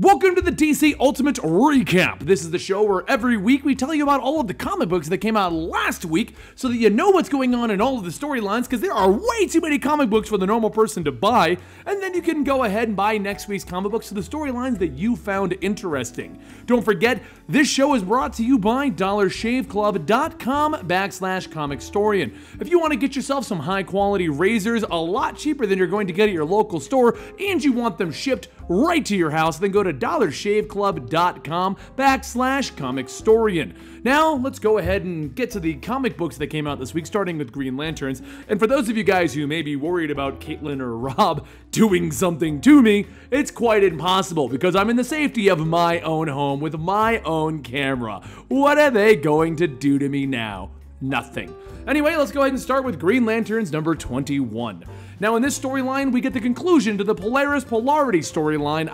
Welcome to the DC Ultimate Recap. This is the show where every week we tell you about all of the comic books that came out last week so that you know what's going on in all of the storylines, because there are way too many comic books for the normal person to buy, and then you can go ahead and buy next week's comic books to the storylines that you found interesting. Don't forget, this show is brought to you by dollarshaveclub.com/Comicstorian. If you want to get yourself some high quality razors a lot cheaper than you're going to get at your local store, and you want them shipped right to your house, then go to dollarshaveclub.com/Comicstorian. Now, let's go ahead and get to the comic books that came out this week, starting with Green Lanterns. And for those of you guys who may be worried about Caitlin or Rob doing something to me, it's quite impossible because I'm in the safety of my own home with my own camera. What are they going to do to me now? Nothing. Anyway, let's go ahead and start with Green Lanterns number 21. Now, in this storyline, we get the conclusion to the Polaris Polarity storyline.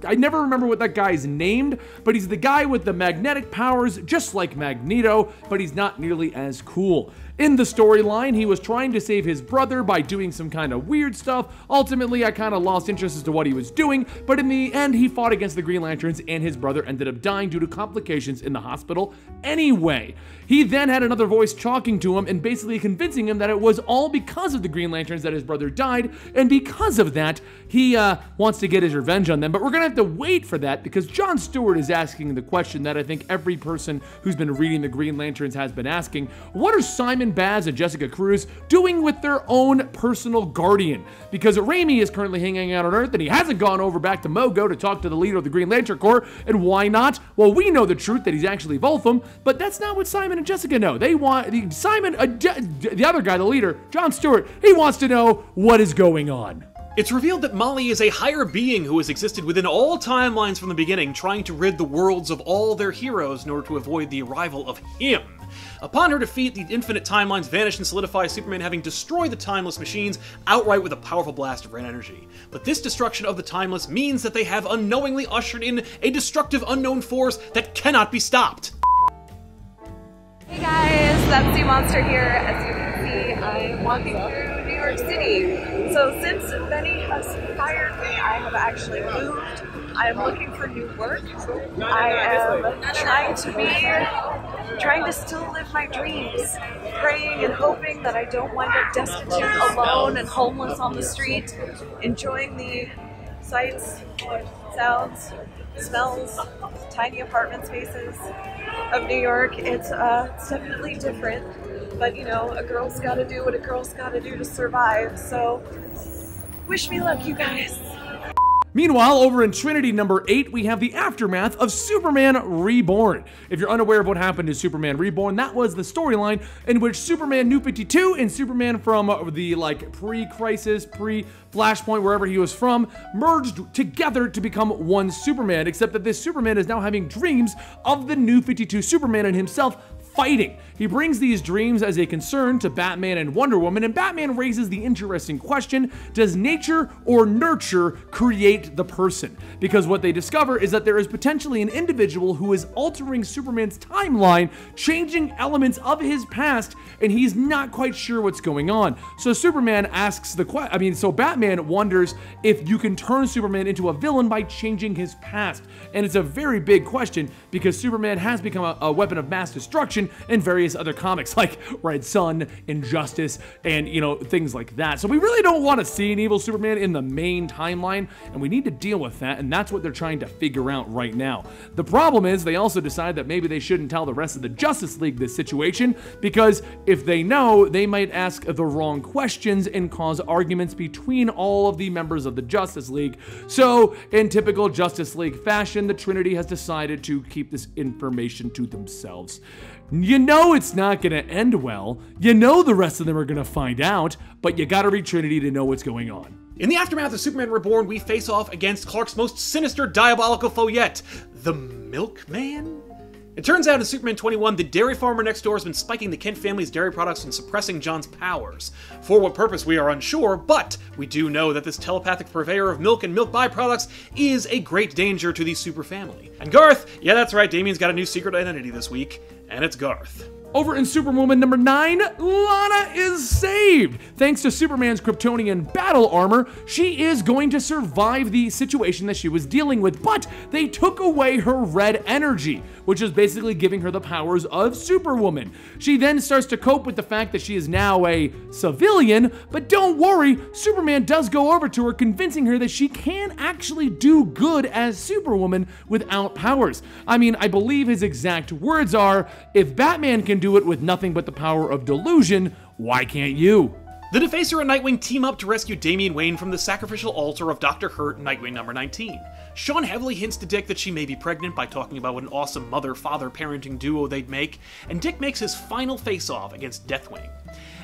I never remember what that guy's named, but he's the guy with the magnetic powers, just like Magneto, but he's not nearly as cool. In the storyline, he was trying to save his brother by doing some kind of weird stuff. Ultimately, I kind of lost interest as to what he was doing, but in the end, he fought against the Green Lanterns, and his brother ended up dying due to complications in the hospital anyway. He then had another voice talking to him and basically convincing him that it was all because of the Green Lanterns that his brother died, and because of that, he wants to get his revenge on them. But we're gonna have to wait for that because Jon Stewart is asking the question that I think every person who's been reading the Green Lanterns has been asking. What are Simon Baz and Jessica Cruz doing with their own personal guardian? Because Raimi is currently hanging out on Earth and he hasn't gone over back to Mogo to talk to the leader of the Green Lantern Corps. And why not? Well, we know the truth that he's actually Voltham, but that's not what Simon and Jessica know. They want the other guy, the leader, Jon Stewart, he wants to know what is going on. It's revealed that Molly is a higher being who has existed within all timelines from the beginning, trying to rid the worlds of all their heroes in order to avoid the arrival of him. Upon her defeat, the infinite timelines vanish and solidify, Superman having destroyed the timeless machines outright with a powerful blast of red energy. But this destruction of the timeless means that they have unknowingly ushered in a destructive unknown force that cannot be stopped. Hey guys, that's Sea Monster here. As you can see, I'm walking through New York City. So since Benny has fired me, I have actually moved. I am looking for new work. I am trying to still live my dreams, praying and hoping that I don't wind up destitute, alone, and homeless on the street, enjoying the sights, sounds, smells, tiny apartment spaces of New York. It's definitely different, but you know, a girl's gotta do what a girl's gotta do to survive, so wish me luck, you guys. Meanwhile, over in Trinity number 8, we have the aftermath of Superman Reborn. If you're unaware of what happened to Superman Reborn, that was the storyline in which Superman New 52 and Superman from the pre-crisis, pre-Flashpoint, wherever he was from, merged together to become one Superman, except that this Superman is now having dreams of the New 52 Superman and himself fighting. He brings these dreams as a concern to Batman and Wonder Woman, and Batman raises the interesting question, does nature or nurture create the person? Because what they discover is that there is potentially an individual who is altering Superman's timeline, changing elements of his past, and he's not quite sure what's going on. So Superman asks so Batman wonders if you can turn Superman into a villain by changing his past. And it's a very big question because Superman has become a weapon of mass destruction in various other comics like Red Sun, Injustice, and things like that. So we really don't want to see an evil Superman in the main timeline, and we need to deal with that, and that's what they're trying to figure out right now. The problem is they also decide that maybe they shouldn't tell the rest of the Justice League this situation, because if they know, they might ask the wrong questions and cause arguments between all of the members of the Justice League. So in typical Justice League fashion, the Trinity has decided to keep this information to themselves. You know it's not gonna end well. You know the rest of them are gonna find out, but you gotta read Trinity to know what's going on. In the aftermath of Superman Reborn, we face off against Clark's most sinister diabolical foe yet, the Milkman? It turns out in Superman 21, the dairy farmer next door has been spiking the Kent family's dairy products and suppressing John's powers. For what purpose, we are unsure, but we do know that this telepathic purveyor of milk and milk byproducts is a great danger to the super family. And Garth, yeah that's right, Damian's got a new secret identity this week, and it's Garth. Over in Superwoman number 9, Lana is saved. Thanks to Superman's Kryptonian battle armor, she is going to survive the situation that she was dealing with, but they took away her red energy, which is basically giving her the powers of Superwoman. She then starts to cope with the fact that she is now a civilian, but don't worry, Superman does go over to her, convincing her that she can actually do good as Superwoman without powers. I mean, I believe his exact words are, if Batman can do it with nothing but the power of delusion, why can't you? The Defacer and Nightwing team up to rescue Damian Wayne from the sacrificial altar of Dr. Hurt, Nightwing number 19. Sean heavily hints to Dick that she may be pregnant by talking about what an awesome mother-father parenting duo they'd make, and Dick makes his final face-off against Deathwing.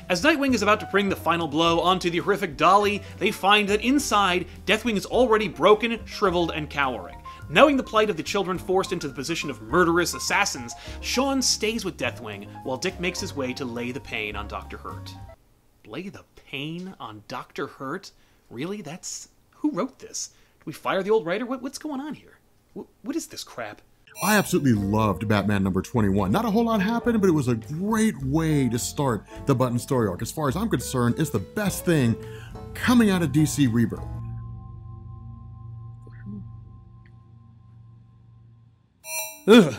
As Nightwing is about to bring the final blow onto the horrific Dolly, they find that inside, Deathwing is already broken, shriveled, and cowering. Knowing the plight of the children forced into the position of murderous assassins, Sean stays with Deathwing while Dick makes his way to lay the pain on Dr. Hurt. Lay the pain on Dr. Hurt? Really? Who wrote this? Did we fire the old writer? What's going on here? What is this crap? I absolutely loved Batman number 21. Not a whole lot happened, but it was a great way to start the Button story arc. As far as I'm concerned, it's the best thing coming out of DC Rebirth. Ugh.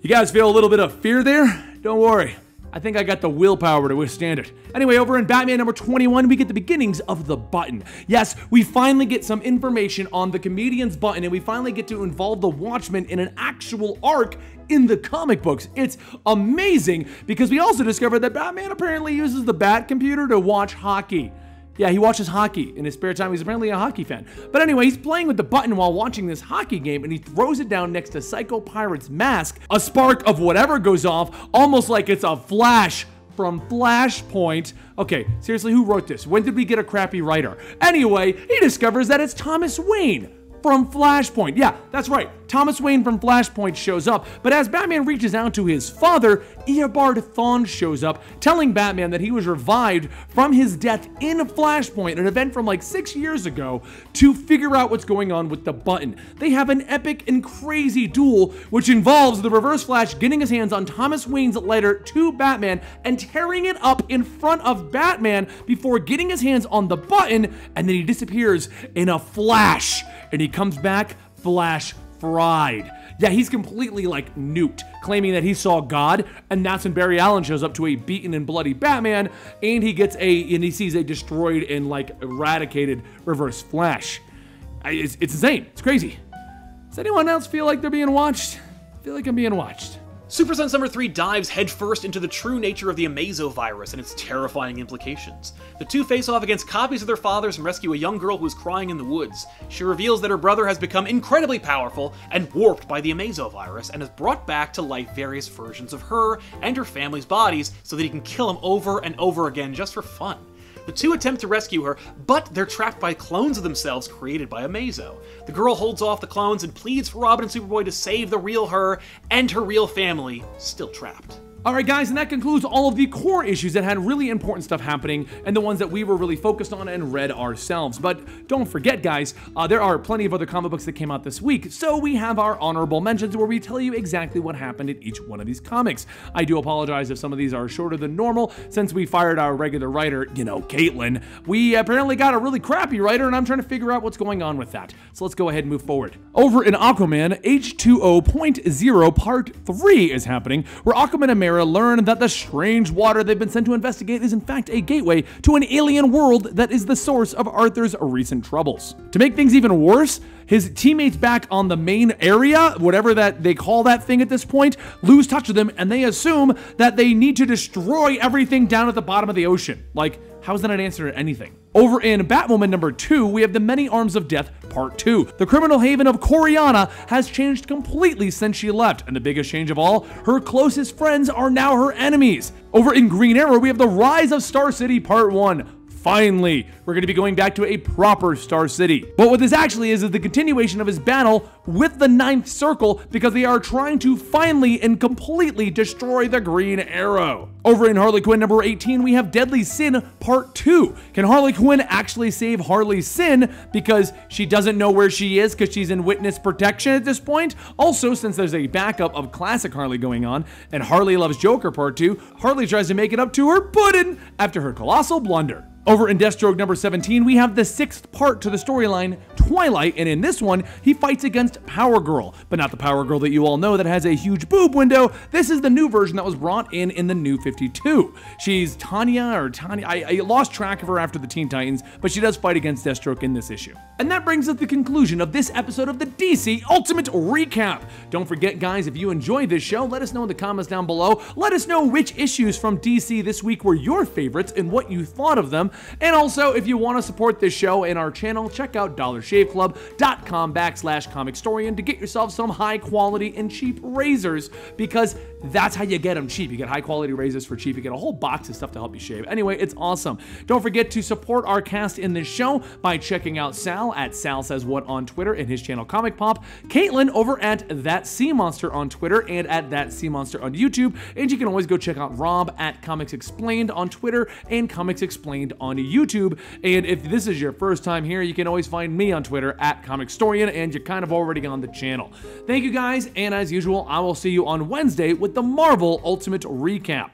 You guys feel a little bit of fear there? Don't worry. I think I got the willpower to withstand it. Anyway, over in Batman number 21, we get the beginnings of the Button. Yes, we finally get some information on the comedian's Button, and we finally get to involve the Watchmen in an actual arc in the comic books. It's amazing, because we also discovered that Batman apparently uses the Bat computer to watch hockey. Yeah, he watches hockey in his spare time. He's apparently a hockey fan. But anyway, he's playing with the Button while watching this hockey game, and he throws it down next to Psycho Pirate's mask. A spark of whatever goes off, almost like it's a flash from Flashpoint. Okay, seriously, who wrote this? When did we get a crappy writer? Anyway, he discovers that it's Thomas Wayne from Flashpoint. Yeah, that's right. Thomas Wayne from Flashpoint shows up, but as Batman reaches out to his father, Eobard Thawne shows up, telling Batman that he was revived from his death in Flashpoint, an event from like 6 years ago, to figure out what's going on with the Button. They have an epic and crazy duel, which involves the Reverse Flash getting his hands on Thomas Wayne's letter to Batman and tearing it up in front of Batman before getting his hands on the Button, and then he disappears in a flash, and he comes back Flash fried. Yeah, he's completely like nuked, claiming that he saw God, and that's when Barry Allen shows up to a beaten and bloody Batman, and he sees a destroyed and like eradicated Reverse Flash. It's insane. It's crazy. Does anyone else feel like they're being watched? I feel like I'm being watched. Super Sons number 3 dives headfirst into the true nature of the Amazo virus and its terrifying implications. The two face off against copies of their fathers and rescue a young girl who is crying in the woods. She reveals that her brother has become incredibly powerful and warped by the Amazo virus and has brought back to life various versions of her and her family's bodies so that he can kill them over and over again just for fun. The two attempt to rescue her, but they're trapped by clones of themselves created by Amazo. The girl holds off the clones and pleads for Robin and Superboy to save the real her and her real family, still trapped. Alright guys, and that concludes all of the core issues that had really important stuff happening and the ones that we were really focused on and read ourselves. But don't forget guys, there are plenty of other comic books that came out this week, so we have our honorable mentions where we tell you exactly what happened in each one of these comics. I do apologize if some of these are shorter than normal, since we fired our regular writer, you know, Caitlin. We apparently got a really crappy writer, and I'm trying to figure out what's going on with that. So let's go ahead and move forward. Over in Aquaman, H2O.0 Part 3 is happening, where Aquaman and Mera learn that the strange water they've been sent to investigate is in fact a gateway to an alien world that is the source of Arthur's recent troubles. To make things even worse, his teammates back on the main area, whatever that they call that thing at this point, lose touch with them, and they assume that they need to destroy everything down at the bottom of the ocean. Like, how is that an answer to anything? Over in Batwoman number 2, we have The Many Arms of Death Part 2. The criminal haven of Coriana has changed completely since she left, and the biggest change of all, her closest friends are now her enemies. Over in Green Arrow, we have The Rise of Star City Part 1. finally, we're going to be going back to a proper Star City. But what this actually is the continuation of his battle with the Ninth Circle, because they are trying to finally and completely destroy the Green Arrow. Over in Harley Quinn number 18, we have Deadly Sin Part 2. Can Harley Quinn actually save Harley Sin because she doesn't know where she is because she's in witness protection at this point? Also, since there's a backup of classic Harley going on, and Harley Loves Joker Part 2, Harley tries to make it up to her puddin' after her colossal blunder. Over in Deathstroke number 17, we have the 6th part to the storyline, Twilight, and in this one, he fights against Power Girl, but not the Power Girl that you all know that has a huge boob window. This is the new version that was brought in the New 52. She's Tanya, I lost track of her after the Teen Titans, but she does fight against Deathstroke in this issue. And that brings us to the conclusion of this episode of the DC Ultimate Recap. Don't forget, guys, if you enjoyed this show, let us know in the comments down below. Let us know which issues from DC this week were your favorites and what you thought of them. And also, if you want to support this show and our channel, check out dollarshaveclub.com/Comicstorian to get yourself some high quality and cheap razors, because that's how you get them cheap. You get high quality razors for cheap. You get a whole box of stuff to help you shave. Anyway, it's awesome. Don't forget to support our cast in this show by checking out Sal at Sal Says What on Twitter and his channel Comic Pop, Caitlin over at That Sea Monster on Twitter and at That Sea Monster on YouTube, and you can always go check out Rob at Comics Explained on Twitter and Comics Explained on YouTube. And if this is your first time here, you can always find me on Twitter at Comicstorian, and you're kind of already on the channel. Thank you guys, and as usual, I will see you on Wednesday with the Marvel Ultimate Recap.